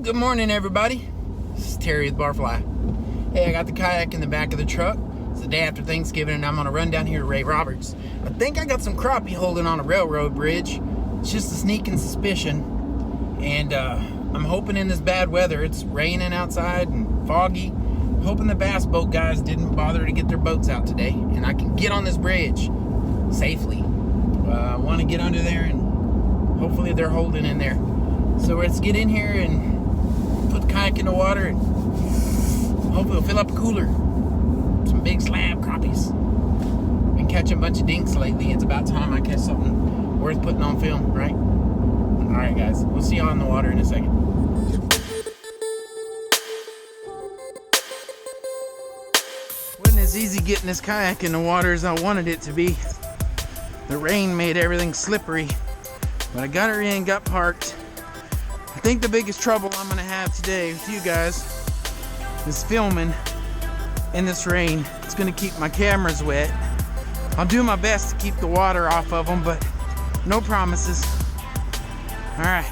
Good morning, everybody. This is Terry with Barfly. Hey, I got the kayak in the back of the truck. It's the day after Thanksgiving, and I'm gonna run down here to Ray Roberts. I think I got some crappie holding on a railroad bridge. It's just a sneaking suspicion, and I'm hoping in this bad weather, it's raining outside and foggy, I'm hoping the bass boat guys didn't bother to get their boats out today, and I can get on this bridge safely. I want to get under there, and hopefully they're holding in there. So let's get in here and put the kayak in the water, and hopefully we'll fill up a cooler. Some big slab crappies. Been catching a bunch of dinks lately. It's about time I catch something worth putting on film, right? Alright guys, we'll see y'all in the water in a second. Wasn't as easy getting this kayak in the water as I wanted it to be. The rain made everything slippery, but I got her in, got parked. I think the biggest trouble I'm gonna have today with you guys is filming in this rain. It's gonna keep my cameras wet. I'll do my best to keep the water off of them, but no promises. All right,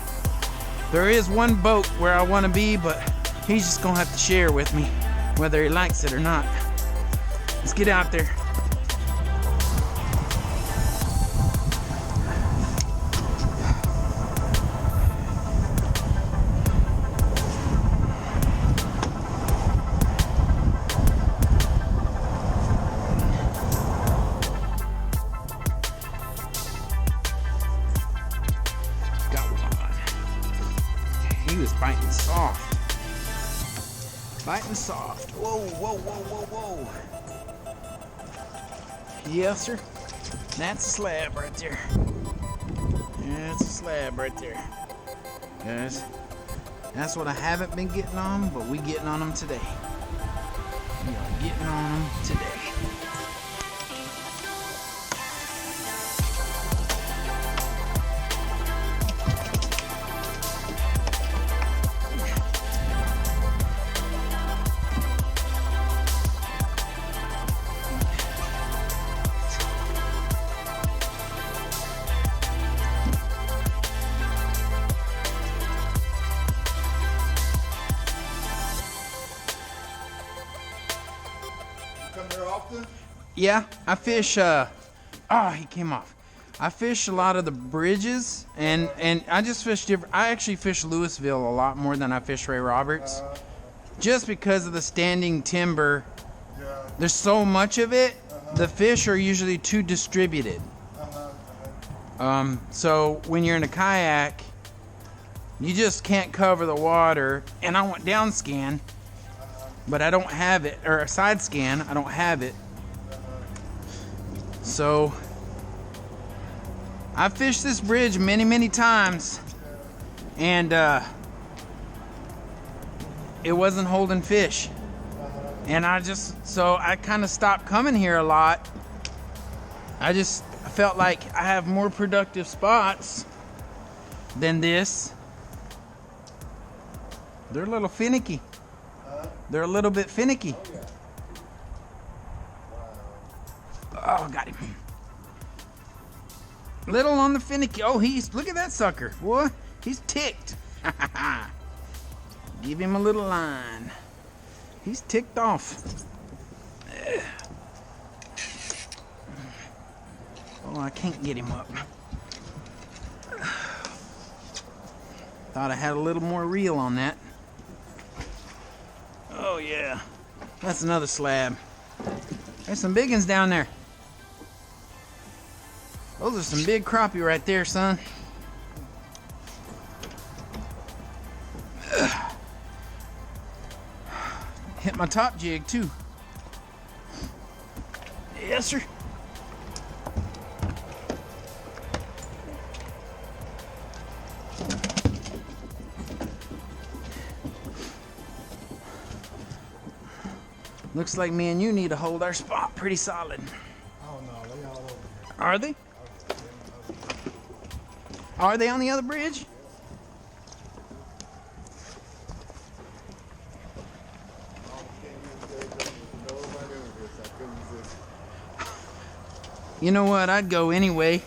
there is one boat where I want to be, but he's just gonna have to share with me whether he likes it or not. Let's get out there. He was biting soft. Biting soft. Whoa, whoa, whoa, whoa, whoa. Yes, sir. That's a slab right there. That's a slab right there. Guys, that's what I haven't been getting on, but we getting on them today. We are getting on them today. Often? Yeah, I fish, he came off. I fish a lot of the bridges, and I just fish different. I actually fish Louisville a lot more than I fish Ray Roberts. Just because of the standing timber. Yeah. There's so much of it, the fish are usually too distributed. So when you're in a kayak, you just can't cover the water, and I want down scan, but I don't have it, or a side scan, I don't have it. So I've fished this bridge many times, and it wasn't holding fish, and so I kind of stopped coming here a lot. I felt like I have more productive spots than this. They're a little finicky. They're a little bit finicky. Oh, got him. Little on the finicky. Oh, look at that sucker. Boy, he's ticked. Give him a little line. He's ticked off. Oh, I can't get him up. Thought I had a little more reel on that. Oh yeah, that's another slab. There's some big ones down there. Those are some big crappie right there, son. Hit my top jig too. Yes, sir. Looks like me and you need to hold our spot pretty solid. Oh no, they all over here. Are they? Are they on the other bridge? You know what? I'd go anyway.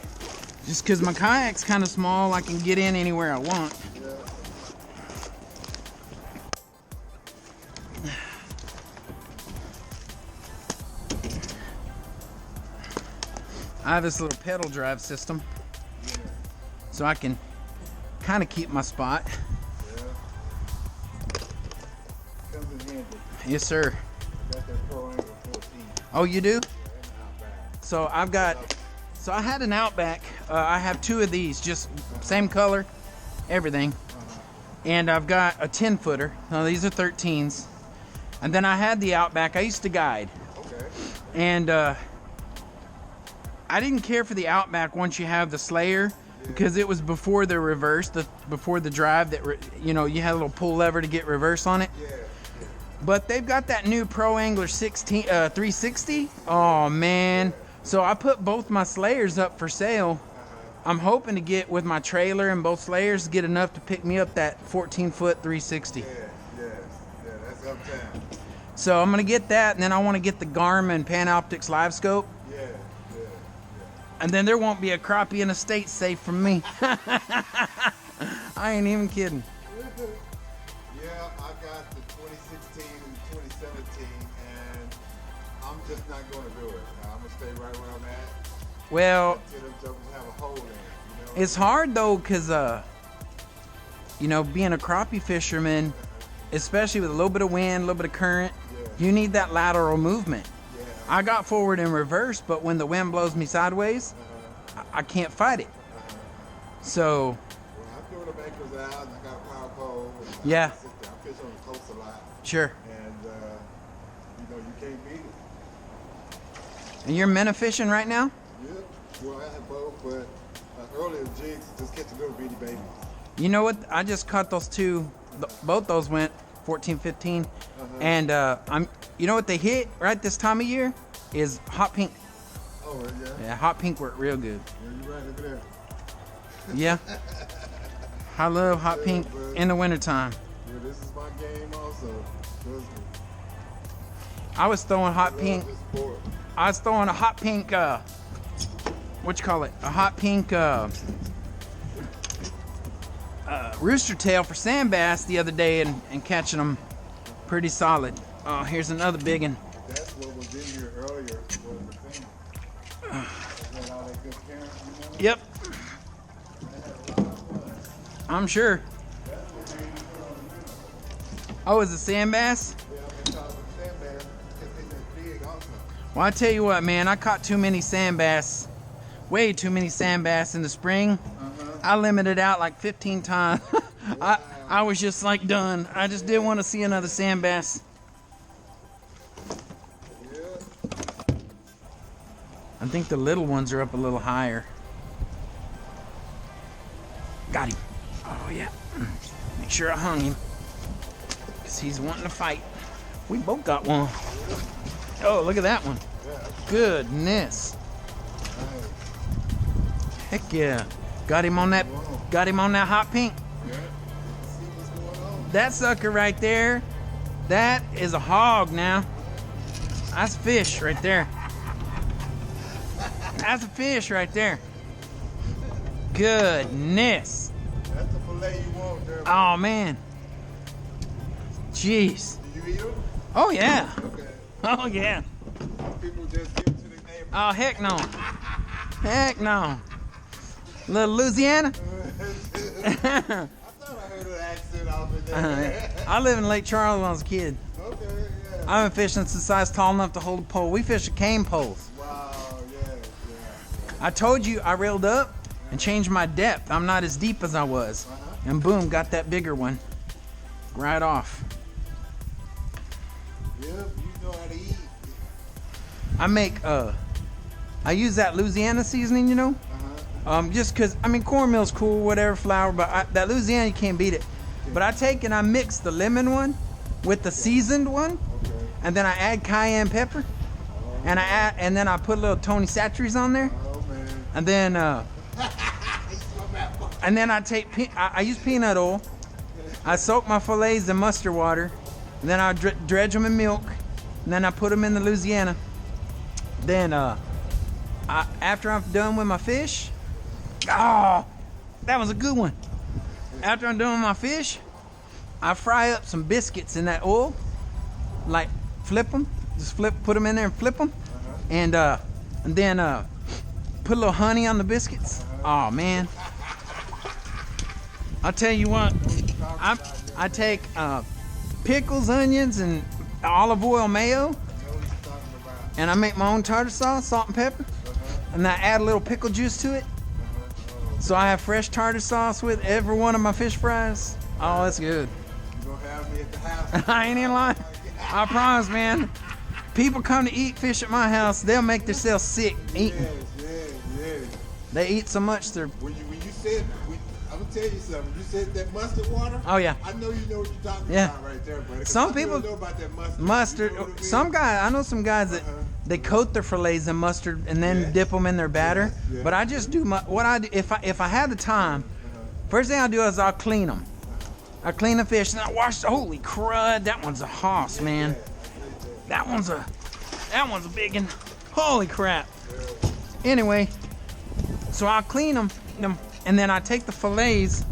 Just because my kayak's kind of small, I can get in anywhere I want. I have this little pedal drive system, so I can kind of keep my spot. Yeah. Comes in handy. Yes, sir. Got that Pro Angle 14. Oh, you do? Yeah, and the Outback. So I've got, so I had an Outback. I have two of these, just same color, everything. And I've got a 10-footer. Now these are 13s. And then I had the Outback. I used to guide. Okay. And I didn't care for the Outback once you have the Slayer, because it was before the reverse, before the drive that, you know, you had a little pull lever to get reverse on it. Yeah. But they've got that new Pro Angler 360. Oh man. So I put both my Slayers up for sale. I'm hoping to get, with my trailer and both Slayers, get enough to pick me up that 14-foot 360. Yeah, that's uptown. So I'm gonna get that, and then I want to get the Garmin Panoptix Live Scope. Yeah. And then there won't be a crappie in a state safe from me. I ain't even kidding. Yeah, I got the 2016 and 2017, and I'm just not going to do it. I'm going to stay right where I'm at Well, until them jokers have a hole in it. You know? it's hard though, because you know, being a crappie fisherman, especially with a little bit of wind, a little bit of current, you need that lateral movement. Yeah. I got forward and reverse, but when the wind blows me sideways, I can't fight it. So, Well, I throw the anchors out, and I got a power pole. And Yeah. I sit there. I fish on the coast a lot, sure. and you know, you can't beat it. And you're minnow fishing right now? Yeah. Well, I have both, but earlier jigs just catch little bitty babies. You know what? I just caught those two. Both those went 14, 15. And you know what they hit right this time of year is hot pink. Oh, yeah. Yeah, hot pink worked real good. Yeah, you're right. Look at that. Yeah. I love hot pink in the wintertime. Yeah, this is my game also. Trust me. I was throwing hot Love pink. this sport. I was throwing a hot pink, what you call it? A hot pink rooster tail for sand bass the other day and catching them pretty solid. Oh, here's another big one. That's what was in here earlier. Was the thing. Had all that good carrot, you know? Yep. I'm sure. Oh, is it sand bass? Yeah, because of sand bass, it's big also. Well, I tell you what, man, I caught too many sand bass. Way too many sand bass in the spring. I limited out like 15 times. I was just like done. I just didn't want to see another sand bass. Yeah. I think the little ones are up a little higher. Got him. Oh, yeah. Make sure I hung him, because he's wanting to fight. We both got one. Oh, look at that one. Goodness. Heck yeah. Got him on that hot pink. Yeah. See what's going on. That sucker right there, that is a hog now. That's fish right there. That's a fish right there. Goodness. That's the fillet you want there. Oh man. Jeez. Do you eat them? Oh yeah. Okay. Oh yeah. Some people just give to the neighbor. Oh heck no. Heck no. Little Louisiana. I thought I heard an accent off in there. I lived in Lake Charles when I was a kid. Okay, yeah. I've been fishing since I was tall enough to hold a pole. We fished cane poles. Wow, yeah. I told you I reeled up and changed my depth. I'm not as deep as I was. And boom, got that bigger one right off. Yep, you know how to eat. I make I use that Louisiana seasoning, you know, just cause I mean cornmeal's cool, whatever, flour, but that Louisiana you can't beat it. But I take and I mix the lemon one with the seasoned one, and then I add cayenne pepper, and then I put a little Tony Chachere's on there, Oh man. and then I use peanut oil. I soak my fillets in mustard water, and then I dredge them in milk, and then I put them in the Louisiana. Then after I'm done with my fish, oh, that was a good one. After I'm done with my fish, I fry up some biscuits in that oil, like flip them, put them in there and flip them, and then put a little honey on the biscuits. Oh man. I'll tell you what, I take pickles, onions, and olive oil mayo, and I make my own tartar sauce, salt and pepper, and I add a little pickle juice to it. So I have fresh tartar sauce with every one of my fish fries. Oh, that's good. You gonna have me at the house? I ain't even lying. I promise, man. People come to eat fish at my house, they'll make themselves sick eating. Yes. They eat so much they're... When you said, I'm gonna tell you something. You said that mustard water. Oh yeah. I know you know what you're talking Yeah. about right there, buddy. Some people know about that mustard. mustard. You know what I mean? Some guy, I know some guys that they coat their fillets in mustard and then dip them in their batter. Yeah. But I just do what I do if I had the time. First thing I do is I'll clean them. I clean the fish and I wash. Holy crud! That one's a hoss, man. That one's a big one. Holy crap! Anyway, so I'll clean them, and then I take the fillets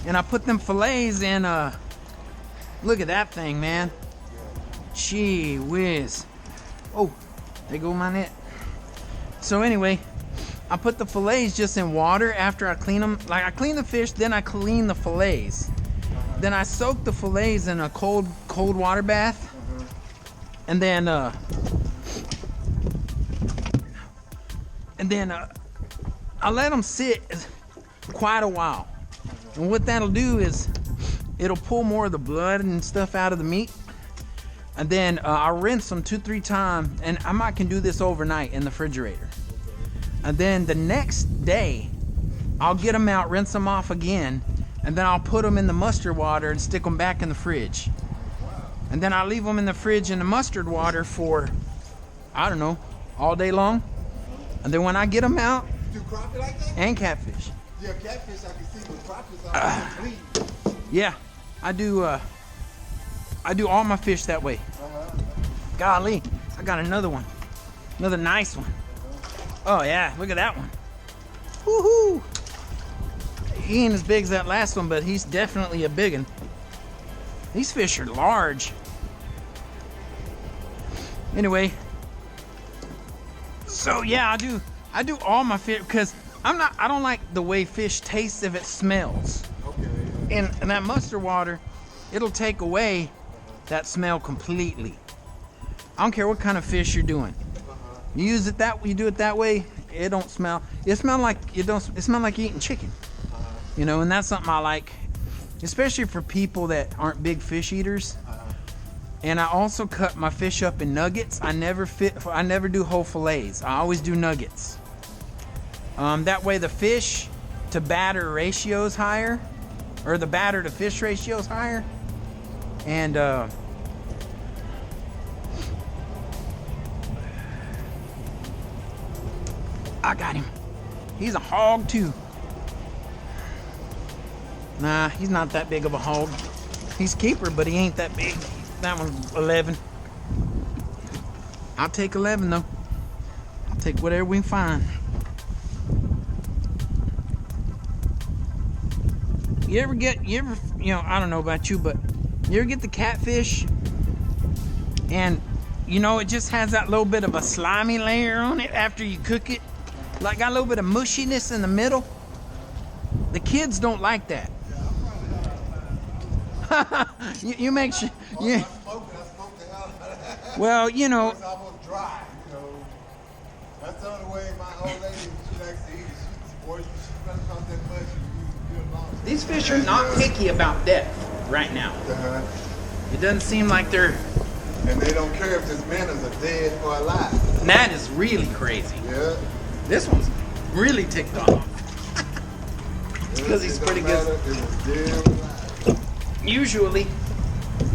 and I put them fillets in. Look at that thing, man. Gee whiz. Oh, there go my net. So anyway, I put the fillets just in water after I clean them. Like I clean the fish, then I clean the fillets. Then I soak the fillets in a cold water bath. And then I let them sit quite a while. And what that'll do is it'll pull more of the blood and stuff out of the meat. And then I'll rinse them 2-3 times, and I might can do this overnight in the refrigerator. And then the next day, I'll get them out, rinse them off again, and then I'll put them in the mustard water and stick them back in the fridge. And then I'll leave them in the fridge in the mustard water for, I don't know, all day long. And then when I get them out, You do crappie like that? and catfish. Yeah, catfish I can see, but crappie's all clean. Yeah, I do all my fish that way. Golly, I got another one. Another nice one. Oh yeah, look at that one. Woohoo! He ain't as big as that last one, but he's definitely a big one. These fish are large. Anyway, so yeah, I do all my fish because I don't like the way fish tastes if it smells. Okay. And that mustard water, it'll take away that smell completely. I don't care what kind of fish you're doing. You use it you do it that way, it don't smell. It smell like you're eating chicken. You know, and that's something I like, especially for people that aren't big fish eaters. And I also cut my fish up in nuggets. I never do whole fillets. I always do nuggets. That way the fish to batter ratio is higher, or the batter to fish ratio is higher. And I got him. He's a hog too. Nah, he's not that big of a hog. He's keeper, but he ain't that big. That one's 11. I'll take 11 though. I'll take whatever we can find. You ever, I don't know about you, but you ever get the catfish and it just has that little bit of a slimy layer on it after you cook it? Like got a little bit of mushiness in the middle. The kids don't like that. you make sure. Yeah. I smoked the hell out of that. Well, It's almost dry. That's the only way my old lady, she likes to eat. She's running across that much. These fish are not picky about death right now. It doesn't seem like they're. And they don't care if this man is dead or alive. And that is really crazy. Yeah. This one's really ticked off. Because he's pretty good. Usually,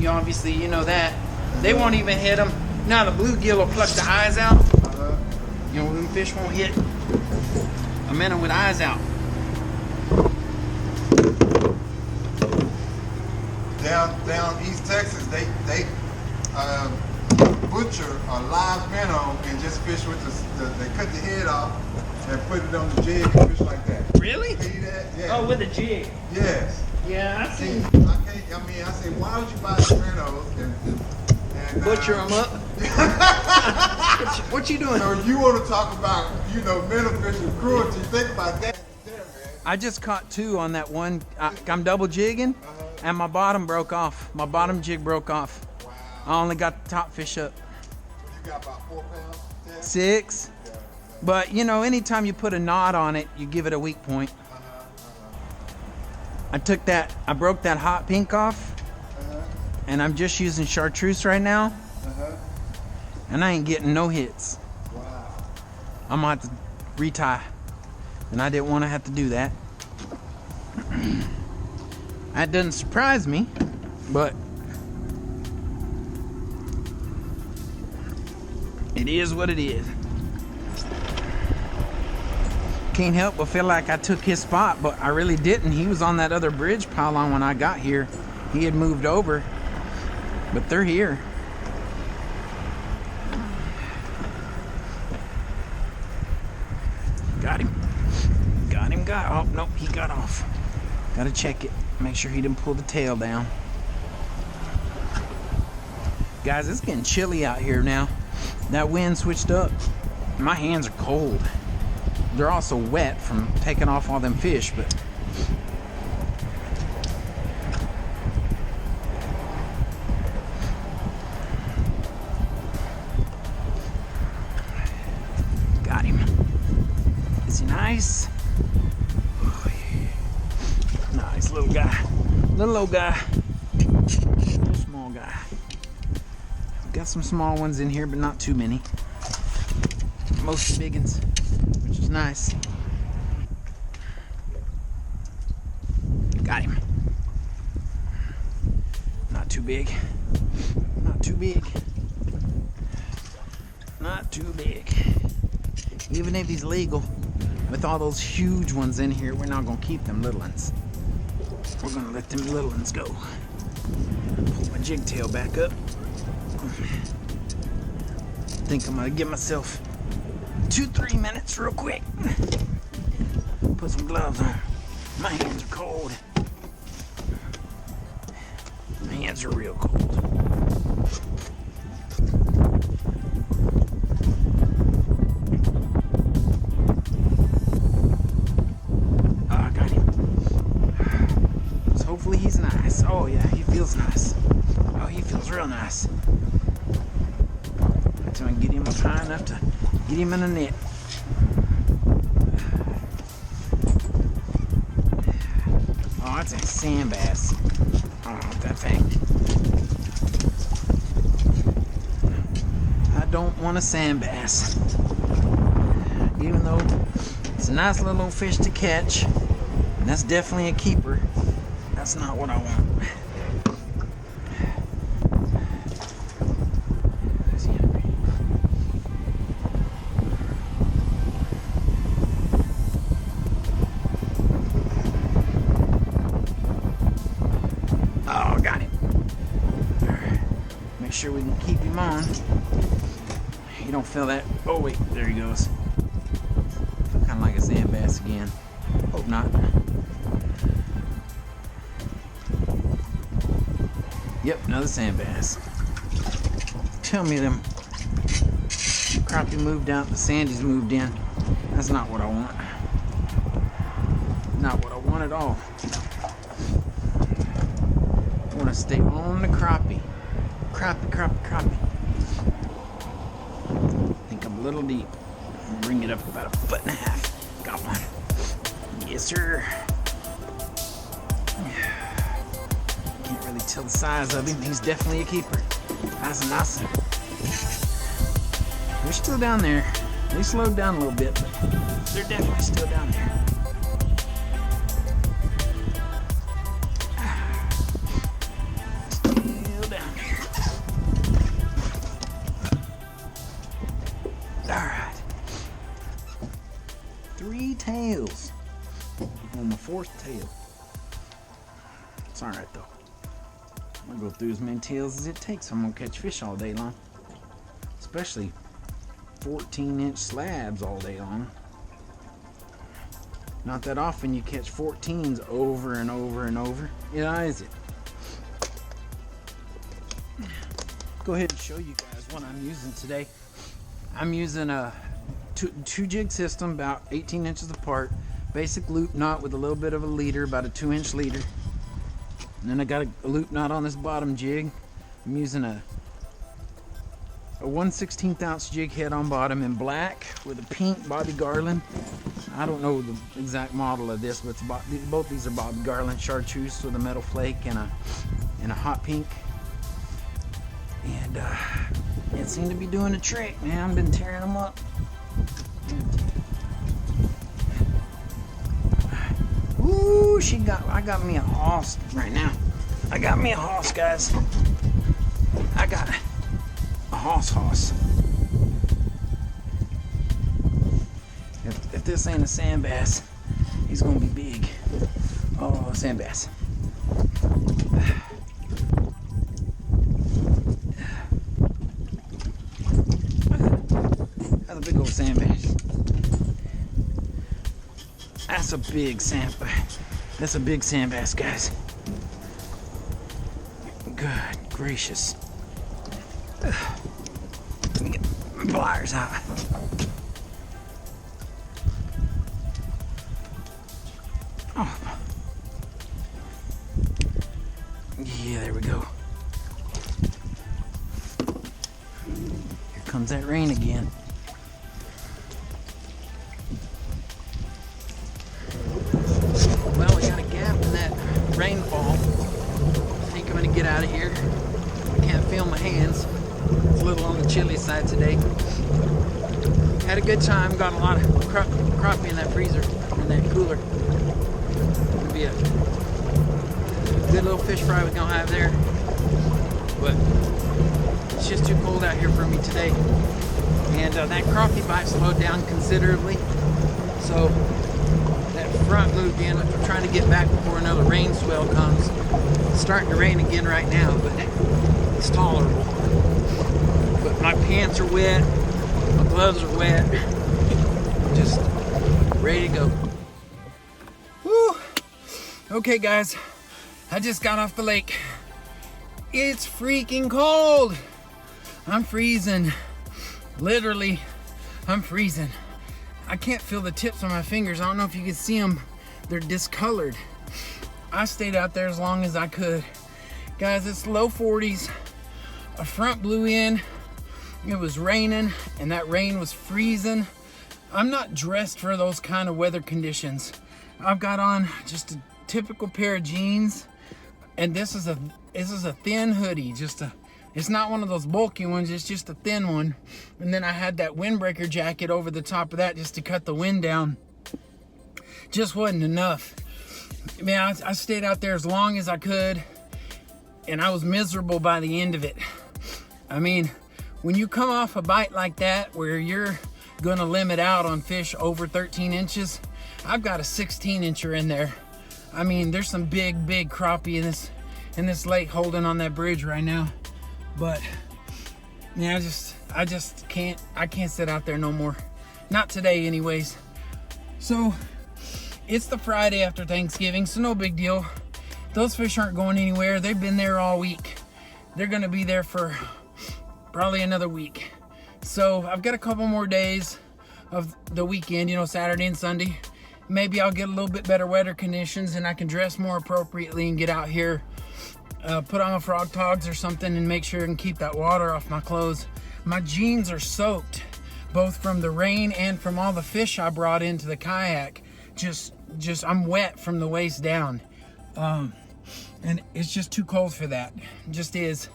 obviously you know that they won't even hit them. Now the bluegill will pluck the eyes out. Them fish won't hit a minnow with eyes out. Down East Texas, they butcher a live minnow and just fish with they cut the head off and put it on the jig and fish like that. Really? See that? Yeah. Oh, with a jig. Yes. Yeah, I see. I say, why would you buy the minnows and And Butcher them up. What you doing? So you want to talk about, beneficial cruelty? Think about that. There, man. I just caught 2 on that one. I'm double jigging, and my bottom broke off. My bottom jig broke off. Wow. I only got the top fish up. You got about 4 pounds? 10? 6. Yeah. But anytime you put a knot on it, you give it a weak point. I broke that hot pink off, and I'm just using chartreuse right now, and I ain't getting no hits. Wow. I'm gonna have to retie, and I didn't want to have to do that. That doesn't surprise me, but it is what it is. Can't help but feel like I took his spot, but I really didn't. He was on that other bridge pylon when I got here. He had moved over, but they're here. Got him. Oh, nope, he got off. Gotta check it. Make sure he didn't pull the tail down. Guys, it's getting chilly out here now. That wind switched up. My hands are cold. They're also wet from taking off all them fish, but got him. Is he nice? Oh, yeah. Nice little guy. Little old guy. Little small guy. Got some small ones in here, but not too many. Most big ones, which is nice. Got him. Not too big. Not too big. Not too big. Even if he's legal, with all those huge ones in here, we're not gonna keep them little ones. We're gonna let them little ones go. Pull my jig tail back up. Think I'm gonna give myself 2-3 minutes real quick. Put some gloves on. My hands are cold. My hands are real cold. Oh, I got him. So hopefully he's nice. Oh yeah, he feels nice. Oh, he feels real nice. So I can get him up high enough to get him in a net. Oh, that's a sand bass. I don't want that thing. I don't want a sand bass. Even though it's a nice little old fish to catch, and that's definitely a keeper, that's not what I want. Oh, got him. Make sure we can keep him on. You don't feel that. Oh wait, there he goes. Kind of like a sand bass again. Hope not. Yep, another sand bass. Tell me them crappie moved out, the sandies moved in. That's not what I want. Not what I want at all. I want to stay on the crappie. Crappie. I think I'm a little deep. I'll bring it up about 1.5 feet. Got one. Yes, sir. Can't really tell the size of him. He's definitely a keeper. That's a nice one. They're still down there. They slowed down a little bit, but they're definitely still down there. Still down there. Alright. 3 tails. On my 4th tail. It's alright though. I'm gonna go through as many tails as it takes. I'm gonna catch fish all day long. Especially 14-inch slabs all day long. Not that often you catch 14s over and over and over. Yeah, is it? go ahead and show you guys what I'm using today. I'm using a two jig system, about 18 inches apart, basic loop knot with a little bit of a leader, about a 2-inch leader. And then I got a loop knot on this bottom jig. I'm using a 1/16 ounce jig head on bottom in black with a pink Bobby Garland. I don't know the exact model of this, but it's both these are Bobby Garland chartreuse with a metal flake and a hot pink. And it seemed to be doing a trick, man. I've been tearing them up. Ooh, I got me a hoss right now. I got me a hoss, guys. I got a hoss. If this ain't a sand bass, he's gonna be big. Oh, sand bass. That's a big old sand bass. That's a big sand bass. That's a big sand bass, guys. Good gracious. Let me get my pliers out. Oh. Yeah, there we go. Here comes that rain again. Well, we got a gap in that rainfall. I think I'm gonna get out of here. I can't feel my hands. It's a little on the chilly side today. Had a good time. Got a lot of crappie in that freezer, in that cooler. It'll be a good little fish fry we're gonna have there. But it's just too cold out here for me today. And that crappie bite slowed down considerably. So that front moved in. I'm trying to get back before another rain swell comes. It's starting to rain again right now, but it's tolerable. But my pants are wet, my gloves are wet. I'm just ready to go. Woo! Okay, guys, I just got off the lake. It's freaking cold. I'm freezing. Literally, I'm freezing. I can't feel the tips of my fingers. I don't know if you can see them. They're discolored. I stayed out there as long as I could. Guys, it's low 40s. A front blew in. It was raining, and that rain was freezing. I'm not dressed for those kind of weather conditions. I've got on just a typical pair of jeans, and this is a thin hoodie. It's not one of those bulky ones, it's just a thin one. And then I had that windbreaker jacket over the top of that just to cut the wind down. Just wasn't enough. Man, I stayed out there as long as I could, and I was miserable by the end of it. I mean, when you come off a bite like that where you're gonna limit out on fish over 13 inches, I've got a 16-incher in there. I mean, there's some big crappie in this lake holding on that bridge right now. But yeah, I just can't sit out there no more. Not today anyways. So it's the Friday after Thanksgiving, so no big deal. Those fish aren't going anywhere. They've been there all week. They're gonna be there for probably another week. So I've got a couple more days of the weekend, Saturday and Sunday. Maybe I'll get a little bit better weather conditions and I can dress more appropriately and get out here, put on my frog togs or something and make sure I can keep that water off my clothes. My jeans are soaked, both from the rain and from all the fish I brought into the kayak. I'm wet from the waist down. And it's just too cold for that. It just is.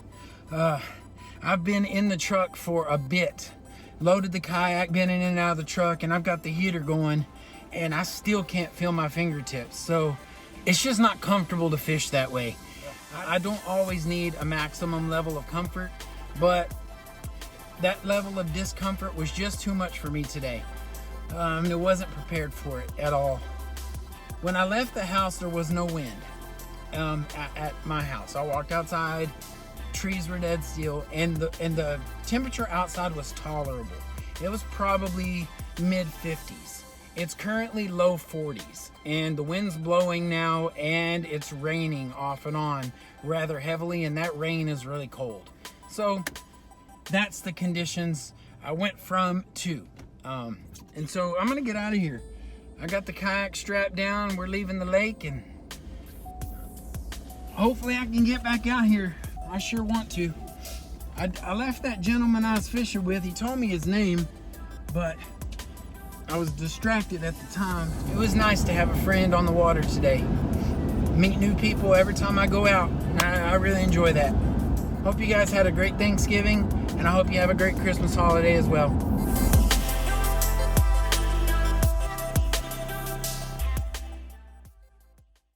I've been in the truck for a bit. Loaded the kayak, been in and out of the truck, and I've got the heater going, and I still can't feel my fingertips. So it's just not comfortable to fish that way. I don't always need a maximum level of comfort, but that level of discomfort was just too much for me today. I wasn't prepared for it at all. When I left the house, there was no wind at my house. I walked outside, trees were dead still, and the temperature outside was tolerable. It was probably mid-50s. It's currently low 40s, and the wind's blowing now, and it's raining off and on rather heavily, and that rain is really cold. So that's the conditions I went from to. And so I'm gonna get out of here. I got the kayak strapped down. We're leaving the lake, and hopefully I can get back out here. I sure want to. I left that gentleman I was fishing with. He told me his name, but I was distracted at the time. It was nice to have a friend on the water today. Meet new people every time I go out, and I really enjoy that. Hope you guys had a great Thanksgiving, and I hope you have a great Christmas holiday as well.